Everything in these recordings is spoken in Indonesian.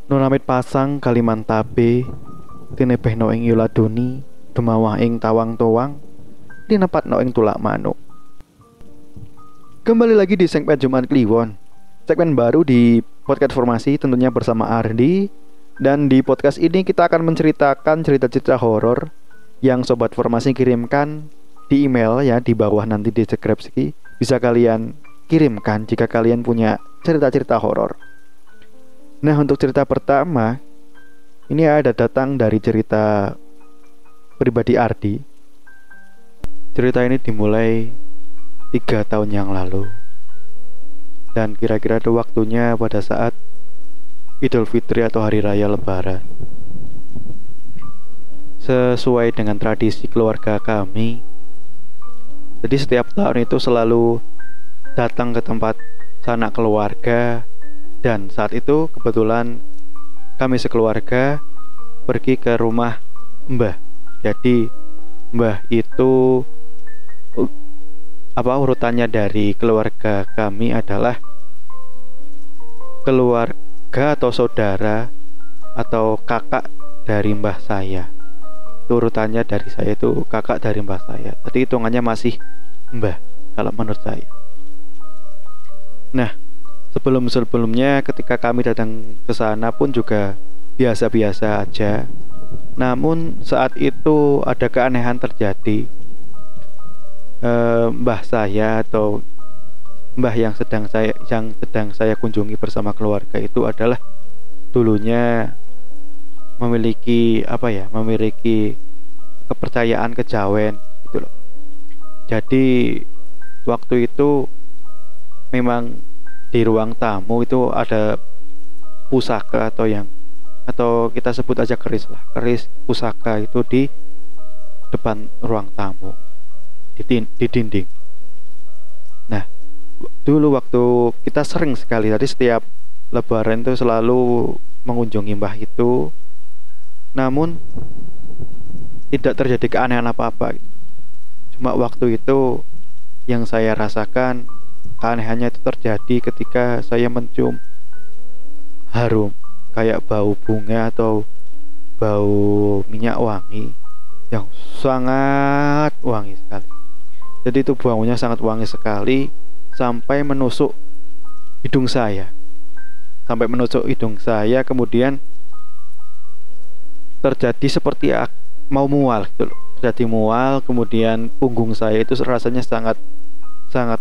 Nunamit pasang Kalimantabe tinebehno ing yuladuni dumawah ing tawang towang tinepatno ing tulak manuk. Kembali lagi di segmen Jumat Kliwon, segmen baru di podcast Formasi, tentunya bersama Ardi. Dan di podcast ini kita akan menceritakan cerita-cerita horor yang Sobat Formasi kirimkan di email ya, di bawah nanti di deskripsi. Bisa kalian kirimkan jika kalian punya cerita-cerita horor. Nah, untuk cerita pertama ini ada datang dari cerita pribadi Ardi. Cerita ini dimulai 3 tahun yang lalu, dan kira-kira itu waktunya pada saat Idul Fitri atau Hari Raya Lebaran. Sesuai dengan tradisi keluarga kami, jadi setiap tahun itu selalu datang ke tempat sanak keluarga. Dan saat itu kebetulan kami sekeluarga pergi ke rumah Mbah. Jadi Mbah itu urutannya dari keluarga kami adalah keluarga atau saudara atau kakak dari mbah saya. Itu urutannya dari saya itu kakak dari mbah saya. Jadi hitungannya masih mbah kalau menurut saya. Nah, sebelumnya ketika kami datang ke sana pun juga biasa-biasa aja. Namun saat itu ada keanehan terjadi. Mbah saya atau mbah yang sedang saya kunjungi bersama keluarga itu adalah dulunya memiliki kepercayaan kejawen gitu loh. Jadi waktu itu memang di ruang tamu itu ada pusaka atau kita sebut aja keris pusaka itu di depan ruang tamu di dinding. Nah, dulu waktu kita sering sekali, tadi setiap Lebaran itu selalu mengunjungi mbah itu, namun tidak terjadi keanehan apa-apa. Cuma waktu itu yang saya rasakan keanehannya itu terjadi ketika saya mencium harum kayak bau bunga atau bau minyak wangi yang sangat wangi sekali. Jadi itu baunya sangat wangi sekali sampai menusuk hidung saya. Kemudian terjadi seperti mau mual gitu loh. Terjadi mual, kemudian punggung saya itu rasanya sangat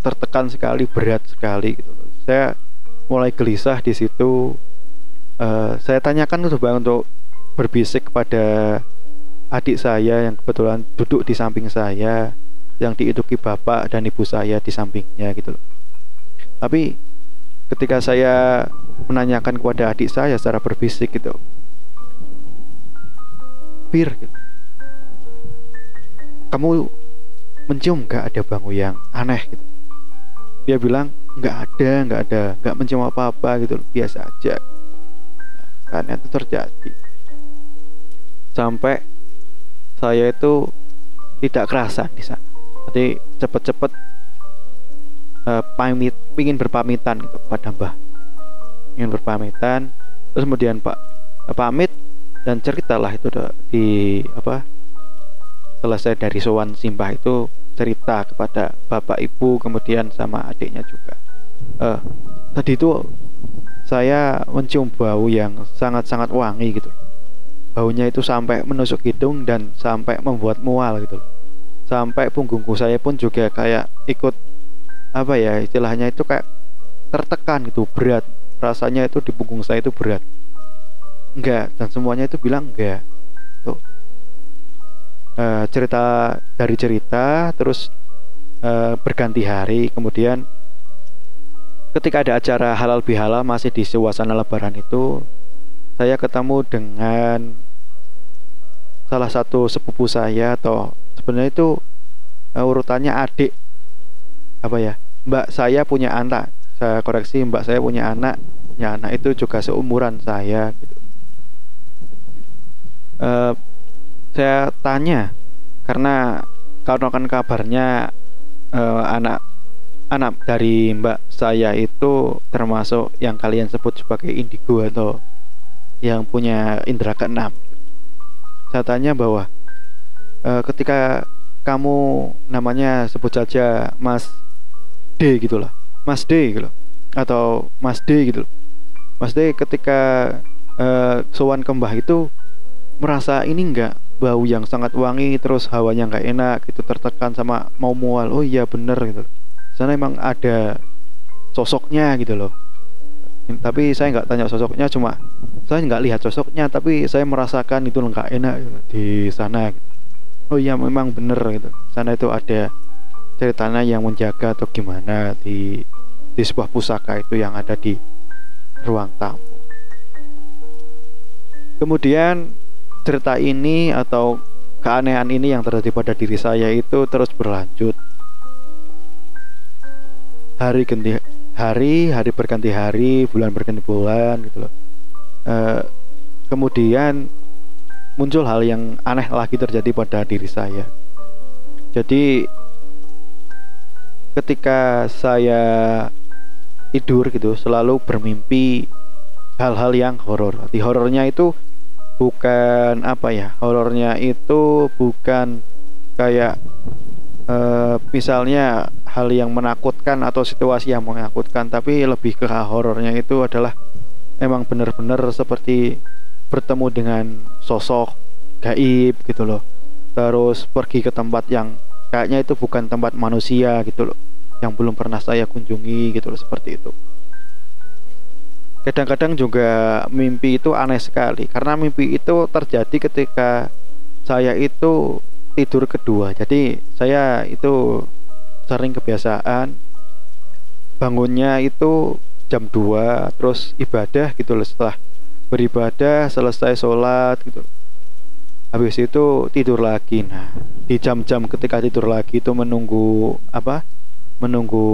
tertekan sekali, berat sekali gitu loh. Saya mulai gelisah di situ. Saya tanyakan untuk berbisik kepada adik saya yang kebetulan duduk di samping saya, yang diiduki bapak dan ibu saya di sampingnya gitu loh. Tapi ketika saya menanyakan kepada adik saya secara berbisik gitu, "Bir, gitu, kamu mencium gak ada bau yang aneh gitu?" Dia bilang nggak mencium apa-apa gitu, biasa aja. Nah, karena itu terjadi sampai saya itu tidak kerasan di sana. Jadi cepet-cepet ingin berpamitan gitu pada mbah, terus kemudian pamit dan ceritalah itu selesai dari sowan simbah itu, cerita kepada bapak ibu kemudian sama adiknya juga. Tadi itu saya mencium bau yang sangat-sangat wangi gitu. Baunya itu sampai menusuk hidung dan sampai membuat mual gitu. Sampai punggungku saya pun juga kayak ikut istilahnya itu kayak tertekan gitu, berat. Rasanya itu di punggung saya itu berat. Enggak, dan semuanya itu bilang enggak. Tuh. Cerita terus berganti hari, kemudian ketika ada acara halal bihalal masih di suasana lebaran itu, saya ketemu dengan salah satu sepupu saya, atau sebenarnya itu urutannya adik mbak saya punya anak. Saya koreksi, mbak saya punya anak itu juga seumuran saya gitu. Saya tanya karena kan kabarnya anak dari mbak saya itu termasuk yang kalian sebut sebagai indigo atau yang punya indera keenam. Saya tanya bahwa ketika kamu namanya sebut saja Mas D gitu lah, Mas D gitu loh, atau Mas D gitu loh. Mas D ketika sowan ke Mbah itu merasa ini enggak bau yang sangat wangi, terus hawanya nggak enak gitu, tertekan sama mau mual. Oh iya bener gitu, sana emang ada sosoknya gitu loh. Tapi saya nggak tanya sosoknya, cuma saya nggak lihat sosoknya, tapi saya merasakan itu nggak enak gitu, di sana gitu. Oh iya memang bener gitu, sana itu ada ceritanya yang menjaga atau gimana di sebuah pusaka itu yang ada di ruang tamu. Kemudian cerita ini atau keanehan ini yang terjadi pada diri saya itu terus berlanjut. Hari ganti hari, hari berganti hari, bulan berganti bulan gitu loh. Kemudian muncul hal yang aneh lagi terjadi pada diri saya. Jadi ketika saya tidur gitu selalu bermimpi hal-hal yang horor. Di horornya itu bukan apa ya, horornya itu bukan kayak misalnya hal yang menakutkan atau situasi yang menakutkan, tapi lebih ke horornya itu adalah emang benar-benar seperti bertemu dengan sosok gaib gitu loh, terus pergi ke tempat yang kayaknya itu bukan tempat manusia gitu loh, yang belum pernah saya kunjungi gitu loh, seperti itu. Kadang-kadang juga mimpi itu aneh sekali, karena mimpi itu terjadi ketika saya itu tidur kedua. Jadi saya itu sering kebiasaan bangunnya itu jam 2, terus ibadah gitu loh. Setelah beribadah selesai sholat gitu, habis itu tidur lagi. Nah di jam-jam ketika tidur lagi itu menunggu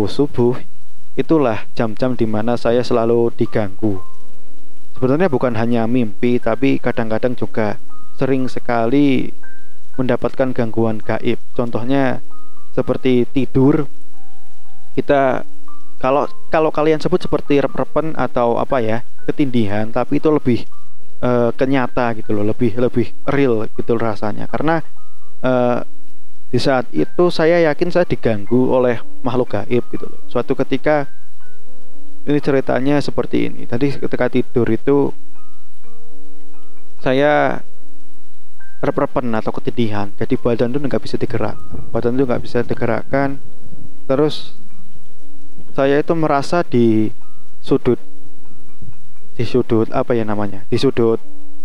subuh, itulah jam-jam dimana saya selalu diganggu. Sebenarnya bukan hanya mimpi, tapi kadang-kadang juga sering sekali mendapatkan gangguan gaib. Contohnya seperti tidur, kita kalau kalian sebut seperti rep-repen atau apa ya, ketindihan, tapi itu lebih kenyata gitu loh, lebih real gitu rasanya. Karena di saat itu saya yakin saya diganggu oleh makhluk gaib gitu loh. Suatu ketika, ini ceritanya seperti ini. Tadi ketika tidur itu saya rep-repen atau ketindihan. Jadi badan itu nggak bisa digerakkan. Terus saya itu merasa di sudut apa ya namanya, di sudut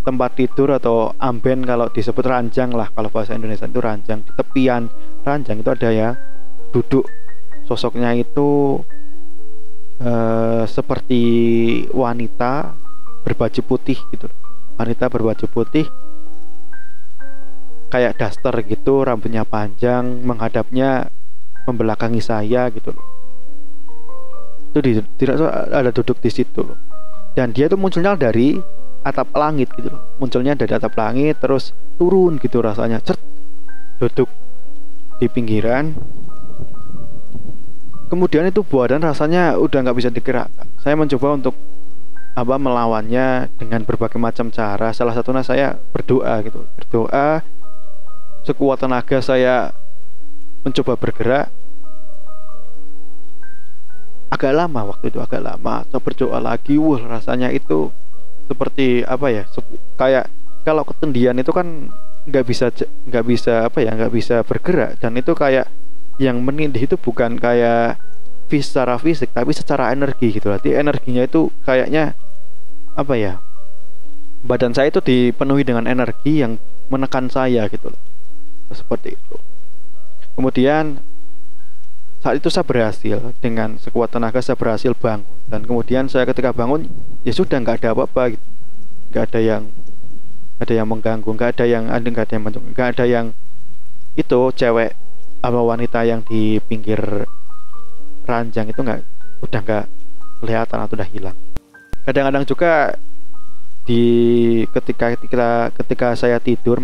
tempat tidur atau amben, kalau disebut ranjang lah kalau bahasa Indonesia itu ranjang. Di tepian ranjang itu ada ya duduk, sosoknya itu seperti wanita berbaju putih gitu, wanita berbaju putih kayak daster gitu, rambutnya panjang, menghadapnya membelakangi saya gitu loh. Itu tidak ada duduk di situ loh, dan dia itu munculnya dari atap langit gitu loh, munculnya dari atap langit terus turun gitu rasanya, duduk di pinggiran. Kemudian itu badan rasanya udah nggak bisa digerakkan. Saya mencoba untuk melawannya dengan berbagai macam cara. Salah satunya saya berdoa gitu, berdoa sekuat tenaga saya mencoba bergerak. Agak lama waktu itu, saya berdoa lagi. Rasanya itu seperti apa ya, kayak kalau ketindihan itu kan nggak bisa bergerak, dan itu kayak yang menindih itu bukan kayak secara fisik, tapi secara energi gitu. Berarti energinya itu kayaknya apa ya, badan saya itu dipenuhi dengan energi yang menekan saya gitu loh, seperti itu. Kemudian saat itu saya berhasil, dengan sekuat tenaga saya berhasil bangun, dan kemudian saya ketika bangun ya sudah nggak ada apa-apa gitu. nggak ada yang mengganggu, nggak ada yang itu cewek apa wanita yang di pinggir ranjang itu udah nggak kelihatan atau udah hilang. Kadang-kadang juga ketika saya tidur,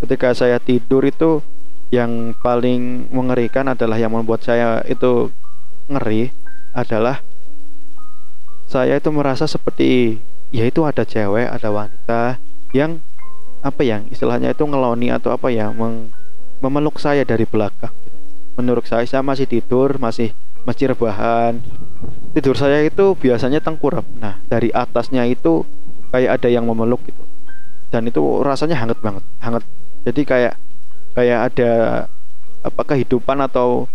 ketika saya tidur itu yang paling mengerikan adalah, yang membuat saya itu ngeri adalah saya itu merasa seperti yaitu ada cewek, ada wanita yang apa yang istilahnya itu ngeloni atau apa ya, memeluk saya dari belakang. Menurut saya masih tidur, masih rebahan. Tidur saya itu biasanya tengkurap. Nah, dari atasnya itu kayak ada yang memeluk gitu. Dan itu rasanya hangat banget, hangat. Jadi kayak ada apa kehidupan atau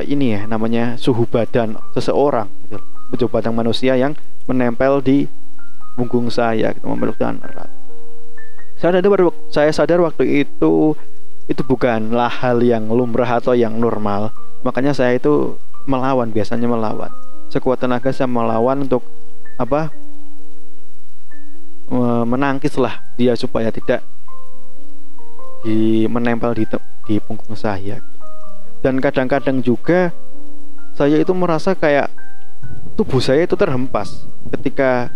ini ya namanya suhu badan seseorang gitu. Suhu badan manusia yang menempel di punggung saya gitu, memeluk dengan erat. Saya sadar waktu itu bukanlah hal yang lumrah atau yang normal. Makanya saya itu biasanya melawan. Sekuat tenaga saya melawan untuk apa? Menangkislah dia supaya tidak menempel di punggung saya. Dan kadang-kadang juga saya itu merasa kayak tubuh saya itu terhempas ketika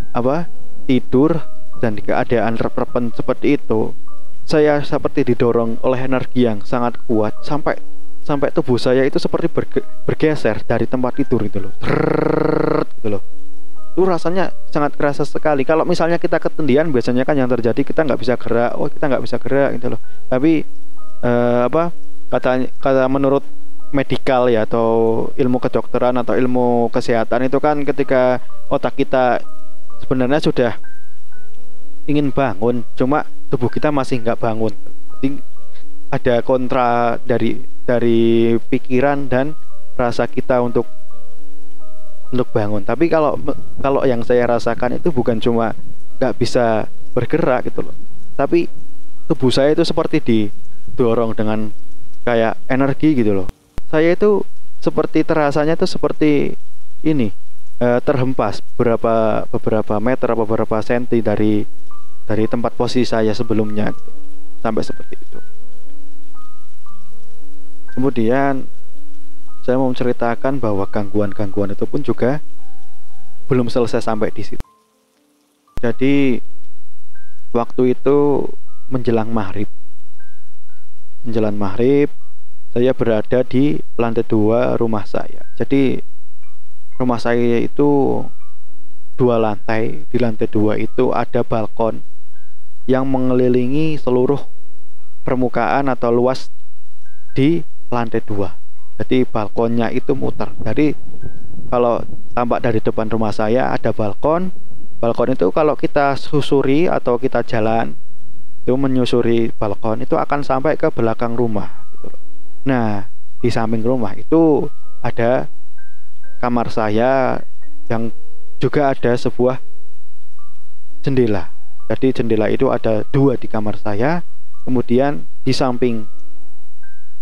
tidur, dan di keadaan repen seperti itu. Saya seperti didorong oleh energi yang sangat kuat sampai tubuh saya itu seperti bergeser dari tempat tidur gitu loh. Gitu loh. Itu rasanya sangat kerasa sekali. Kalau misalnya kita ketindihan, biasanya kan yang terjadi kita nggak bisa gerak. Kita nggak bisa gerak gitu loh. Tapi kata menurut medikal ya, atau ilmu kedokteran atau ilmu kesehatan itu kan ketika otak kita sebenarnya sudah ingin bangun, cuma tubuh kita masih nggak bangun. Jadi ada kontra dari pikiran dan rasa kita untuk bangun. Tapi kalau yang saya rasakan itu bukan cuma nggak bisa bergerak gitu loh, tapi tubuh saya itu seperti didorong dengan kayak energi gitu loh. Saya itu terasanya itu seperti ini, terhempas beberapa meter atau beberapa senti dari tempat posisi saya sebelumnya gitu. Sampai seperti itu. Kemudian saya mau menceritakan bahwa gangguan-gangguan itu pun juga belum selesai sampai di situ. Jadi waktu itu menjelang maghrib saya berada di lantai 2 rumah saya. Jadi rumah saya itu 2 lantai. Di lantai 2 itu ada balkon yang mengelilingi seluruh permukaan atau luas di lantai 2. Jadi balkonnya itu muter. Jadi kalau tampak dari depan rumah saya ada balkon. Balkon itu kalau kita susuri atau kita jalan itu menyusuri balkon itu akan sampai ke belakang rumah gitu. Nah, di samping rumah itu ada kamar saya yang juga ada sebuah jendela. Jadi jendela itu ada 2 di kamar saya. Kemudian di samping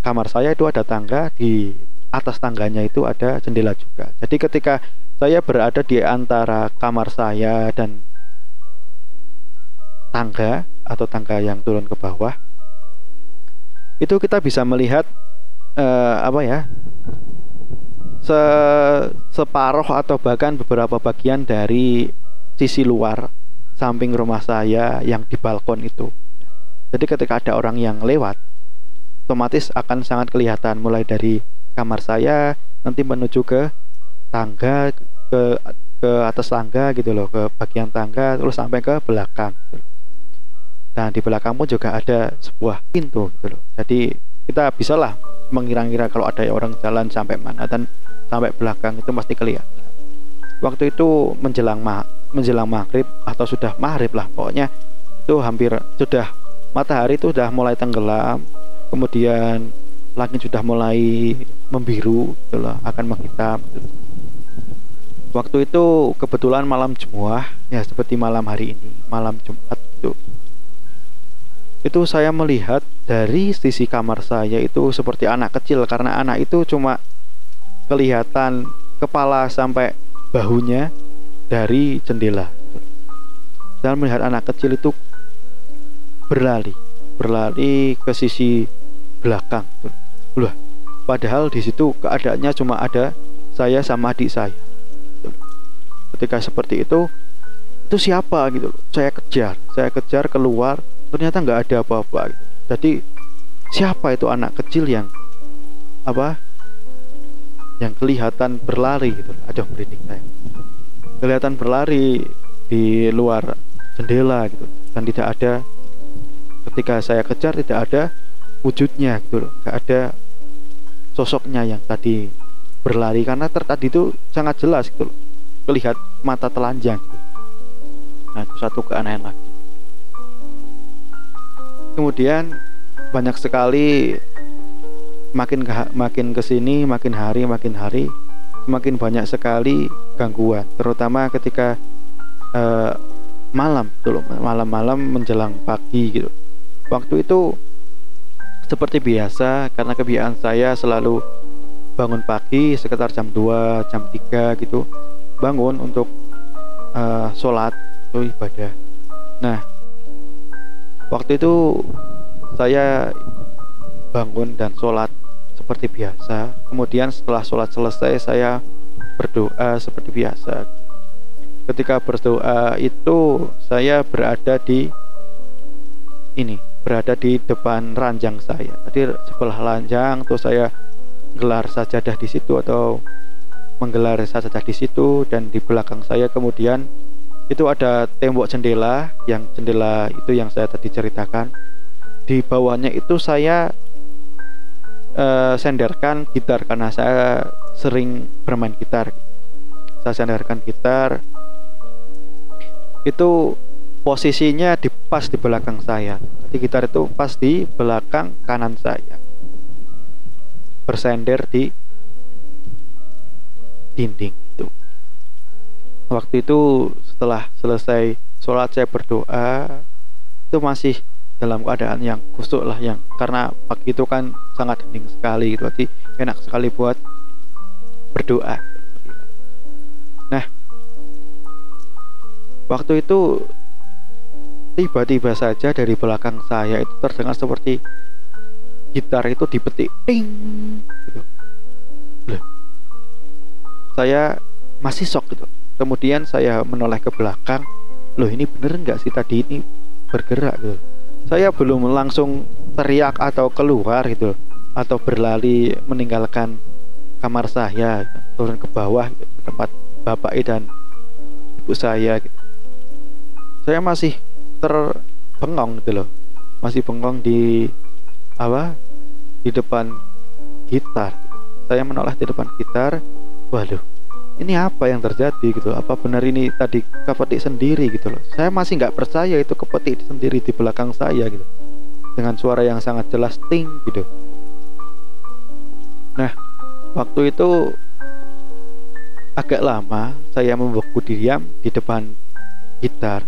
kamar saya itu ada tangga. Di atas tangganya itu ada jendela juga. Jadi ketika saya berada di antara kamar saya dan tangga atau tangga yang turun ke bawah, itu kita bisa melihat separuh atau bahkan beberapa bagian dari sisi luar samping rumah saya yang di balkon itu. Jadi ketika ada orang yang lewat, otomatis akan sangat kelihatan mulai dari kamar saya nanti menuju ke tangga, ke atas tangga gitu loh, ke bagian tangga terus sampai ke belakang gitu loh. Dan di belakang pun juga ada sebuah pintu gitu loh. Jadi kita bisalah mengira-ngira kalau ada orang jalan sampai mana, dan sampai belakang itu pasti kelihatan. Waktu itu menjelang maghrib atau sudah maghrib lah pokoknya, itu hampir sudah matahari itu sudah mulai tenggelam, kemudian langit sudah mulai membiru gitu loh, akan menghitam gitu. Waktu itu kebetulan malam Jumat ya, seperti malam hari ini, malam Jumat itu saya melihat dari sisi kamar saya itu seperti anak kecil, karena anak itu cuma kelihatan kepala sampai bahunya dari jendela. Saya melihat anak kecil itu berlari ke sisi belakang. Loh, padahal di situ keadaannya cuma ada saya sama adik saya. Ketika seperti itu siapa gitu loh. Saya kejar keluar, ternyata nggak ada apa-apa gitu. Jadi siapa itu anak kecil yang kelihatan berlari gitu. Aduh, merinding saya. Kelihatan berlari di luar jendela gitu, dan tidak ada, ketika saya kejar tidak ada wujudnya gitu loh, nggak ada sosoknya yang tadi berlari, karena tadi itu sangat jelas gitu loh, melihat mata telanjang gitu. Nah, itu satu keanehan lagi. Kemudian banyak sekali, makin kesini, makin hari semakin banyak sekali gangguan, terutama ketika malam-malam menjelang pagi gitu. Waktu itu seperti biasa, karena kebiasaan saya selalu bangun pagi sekitar jam 2, jam 3 gitu, bangun untuk sholat atau ibadah. Nah, waktu itu saya bangun dan sholat seperti biasa. Kemudian setelah sholat selesai, saya berdoa seperti biasa. Ketika berdoa itu, saya berada di depan ranjang saya. Tadi sebelah ranjang tuh saya gelar sajadah di situ, atau menggelar sajadah di situ, dan di belakang saya kemudian itu ada tembok jendela, yang jendela itu yang saya tadi ceritakan. Di bawahnya itu saya senderkan gitar, karena saya sering bermain gitar. Saya senderkan gitar, itu posisinya pas di belakang saya. Jadi gitar itu pas di belakang kanan saya, bersender di dinding itu. Waktu itu setelah selesai sholat, saya berdoa, itu masih dalam keadaan yang khusyuk lah, yang karena pagi itu kan sangat hening sekali gitu, jadi enak sekali buat berdoa. Nah, waktu itu tiba-tiba saja dari belakang saya itu terdengar seperti gitar itu dipetik, ting gitu. Loh, saya masih shock gitu. Kemudian saya menoleh ke belakang, loh ini bener nggak sih tadi ini bergerak gitu. Saya belum langsung teriak atau keluar gitu, atau berlari meninggalkan kamar saya, turun ke bawah gitu, ke tempat bapak dan ibu saya gitu. Saya masih terbengong gitu loh, masih bengong di depan gitar. Saya menoleh di depan gitar, waduh, ini apa yang terjadi gitu, apa benar ini tadi kepetik sendiri gitu loh. Saya masih nggak percaya itu kepetik sendiri di belakang saya gitu, dengan suara yang sangat jelas, ting gitu. Nah, waktu itu agak lama saya membeku diam di depan gitar.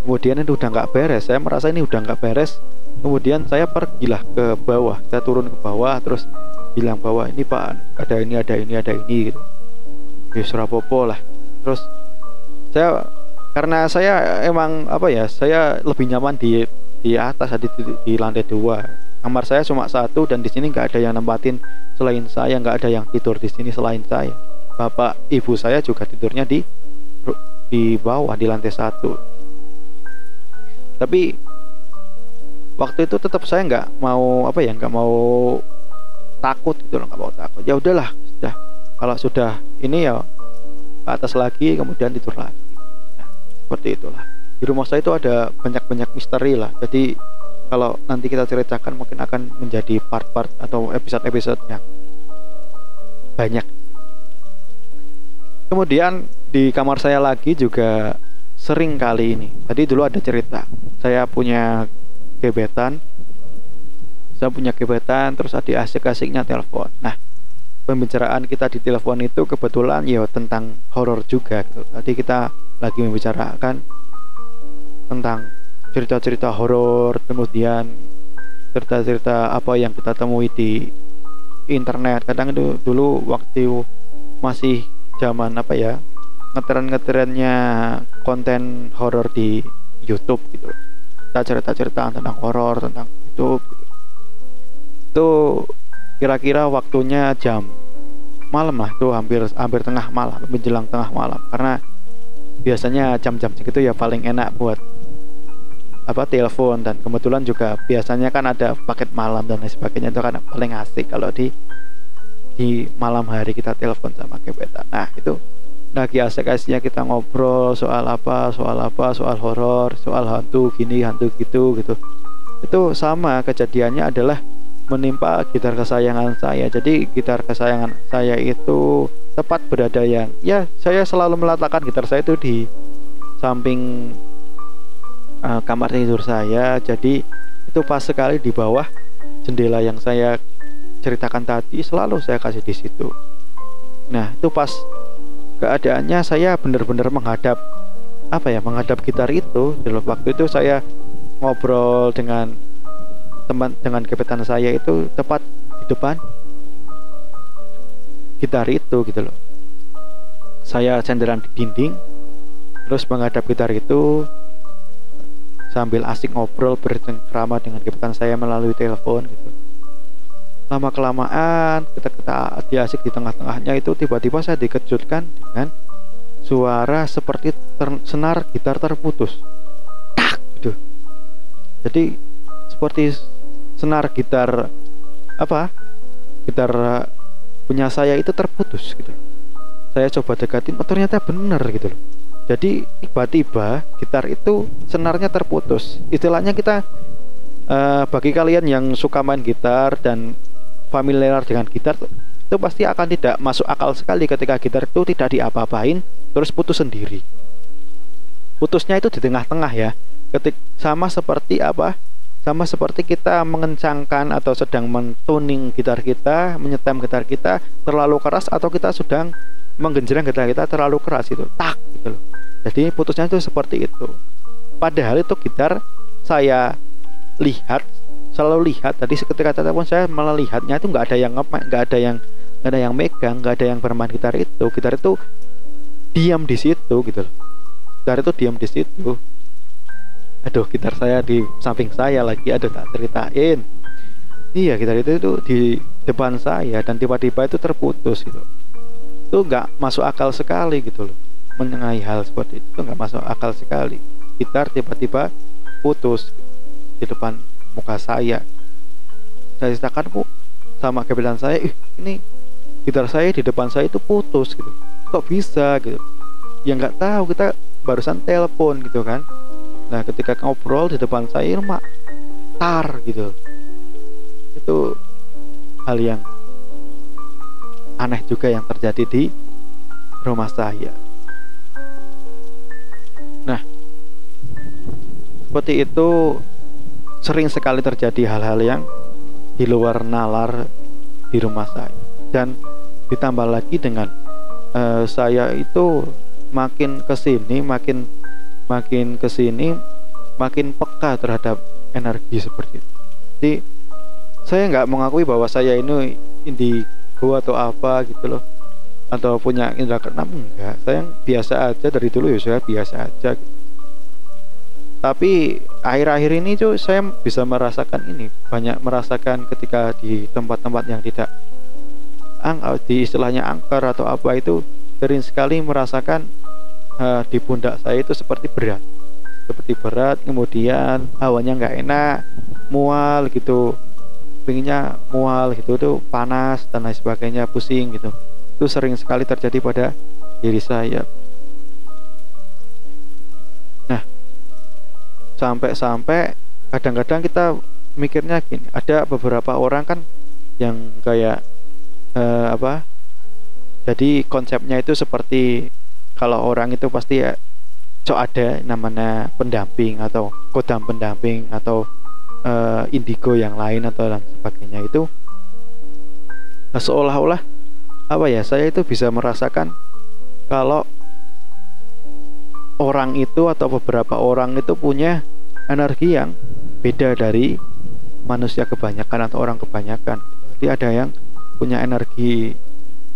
Kemudian itu udah nggak beres, saya merasa ini udah nggak beres. Kemudian saya pergilah ke bawah, saya turun ke bawah, terus bilang bahwa ini Pak, ada ini gitu. Ya surapopo lah. Terus karena saya emang saya lebih nyaman di atas, di lantai 2. Kamar saya cuma satu, dan di sini nggak ada yang nempatin selain saya, nggak ada yang tidur di sini selain saya. Bapak ibu saya juga tidurnya di bawah di lantai 1. Tapi waktu itu tetap saya nggak mau takut gitu loh, nggak mau takut. Ya udahlah, sudah, kalau sudah ini ya ke atas lagi, kemudian tidur lagi. Nah, seperti itulah. Di rumah saya itu ada banyak misteri lah. Jadi kalau nanti kita ceritakan mungkin akan menjadi part-part atau episode-episode yang banyak. Kemudian di kamar saya lagi juga sering kali ini. Tadi dulu ada cerita, saya punya gebetan, terus ada asik-asiknya telepon. Nah, pembicaraan kita di telepon itu kebetulan ya tentang horor juga gitu. Tadi kita lagi membicarakan tentang cerita-cerita horor, kemudian cerita-cerita apa yang kita temui di internet. Kadang itu dulu waktu masih zaman ngetren-ngetrennya konten horor di YouTube gitu. Kita cerita-cerita tentang horor, tentang YouTube gitu. Itu kira-kira waktunya jam malam lah, itu hampir tengah malam, menjelang tengah malam, karena biasanya jam-jam segitu ya paling enak buat telepon, dan kebetulan juga biasanya kan ada paket malam dan lain sebagainya, itu kan paling asik kalau di malam hari kita telepon sama gebetan. Nah, itu lagi asik-asiknya kita ngobrol soal apa, soal horor, soal hantu gini, hantu gitu gitu. Itu sama kejadiannya adalah menimpa gitar kesayangan saya. Jadi gitar kesayangan saya itu tepat berada yang, ya saya selalu meletakkan gitar saya itu di samping kamar tidur saya. Jadi itu pas sekali di bawah jendela yang saya ceritakan tadi, selalu saya kasih di situ. Nah itu pas keadaannya saya benar-benar menghadap menghadap gitar itu. Dalam waktu itu saya ngobrol dengan gebetan saya itu tepat di depan gitar itu gitu loh. Saya senderan di dinding, terus menghadap gitar itu sambil asik ngobrol bercengkrama dengan gebetan saya melalui telepon gitu. Lama kelamaan kita asik di tengah-tengahnya itu, tiba-tiba saya dikejutkan dengan suara seperti senar gitar terputus, tak gitu. Jadi seperti senar gitar gitar punya saya itu terputus gitu. Saya coba dekatin, ternyata bener gitu loh. Jadi tiba-tiba gitar itu senarnya terputus. Istilahnya kita bagi kalian yang suka main gitar dan familiar dengan gitar, itu pasti akan tidak masuk akal sekali ketika gitar itu tidak diapa-apain terus putus sendiri. Putusnya itu di tengah-tengah ya. Sama seperti kita mengencangkan atau sedang mentuning gitar kita, menyetem gitar kita terlalu keras, atau kita sedang menggenjreng gitar kita terlalu keras, itu tak gitu loh. Jadi putusnya itu seperti itu. Padahal itu gitar saya selalu lihat tadi ketika telepon, saya melihatnya itu nggak ada yang megang, nggak ada yang bermain gitar itu. Gitar itu diam di situ gitu loh. Gitar itu diam di situ. Aduh, gitar saya di samping saya lagi, aduh tak ceritain. Iya, gitar itu di depan saya dan tiba-tiba itu terputus gitu. Itu nggak masuk akal sekali gitu loh. Menengahi hal seperti itu nggak masuk akal sekali. Gitar tiba-tiba putus di depan muka saya. Saya ceritakan sama gebetan saya, ini gitar saya di depan saya itu putus gitu. Kok bisa gitu? Ya nggak tahu, kita barusan telepon gitu kan. Nah ketika ngobrol di depan saya tar gitu. Itu hal yang aneh juga yang terjadi di rumah saya. Nah seperti itu sering sekali terjadi hal-hal yang di luar nalar di rumah saya. Dan ditambah lagi dengan saya itu makin kesini makin peka terhadap energi seperti itu. Jadi saya nggak mengakui bahwa saya ini indigo atau apa gitu loh, atau punya indra keenam, enggak. Saya biasa aja dari dulu, ya saya biasa aja gitu. Tapi akhir-akhir ini saya bisa banyak merasakan ketika di tempat-tempat yang tidak di istilahnya angker atau apa itu, sering sekali merasakan di pundak saya itu seperti berat, kemudian hawanya nggak enak, mual gitu, pinginnya mual gitu, tuh panas dan lain sebagainya, pusing gitu. Itu sering sekali terjadi pada diri saya. Nah sampai kadang-kadang kita mikirnya gini, ada beberapa orang kan yang kayak jadi konsepnya itu seperti kalau orang itu pasti ya ada namanya pendamping atau kodam pendamping atau indigo yang lain atau dan sebagainya itu. Nah, seolah-olah saya itu bisa merasakan kalau orang itu atau beberapa orang itu punya energi yang beda dari manusia kebanyakan atau orang kebanyakan. Jadi ada yang punya energi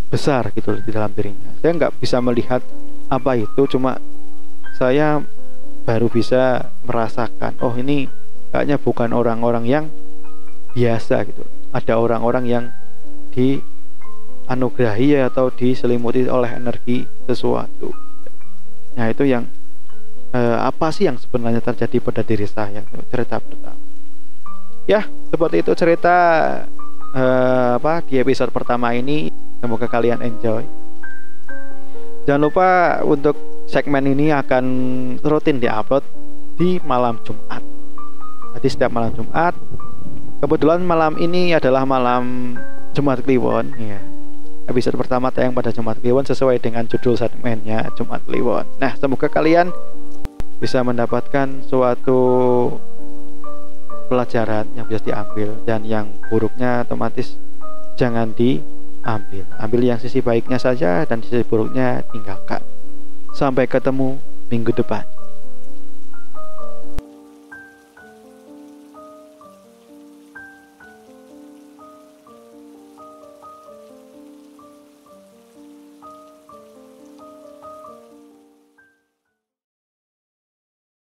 besar gitu di dalam dirinya. Saya nggak bisa melihat apa itu, cuma saya baru bisa merasakan, oh ini kayaknya bukan orang-orang yang biasa gitu. Ada orang-orang yang dianugerahi atau diselimuti oleh energi sesuatu. Nah itu yang apa sih yang sebenarnya terjadi pada diri saya, cerita pertama. Ya seperti itu cerita di episode pertama ini. Semoga kalian enjoy. Jangan lupa untuk segmen ini akan rutin diupload di malam Jumat. Jadi setiap malam Jumat, kebetulan malam ini adalah malam Jumat Kliwon ya. Episode pertama tayang pada Jumat Kliwon sesuai dengan judul segmennya, Jumat Kliwon. Nah, semoga kalian bisa mendapatkan suatu pelajaran yang bisa diambil, dan yang buruknya otomatis jangan diambil. Ambil yang sisi baiknya saja dan sisi buruknya tinggalkan. Sampai ketemu minggu depan.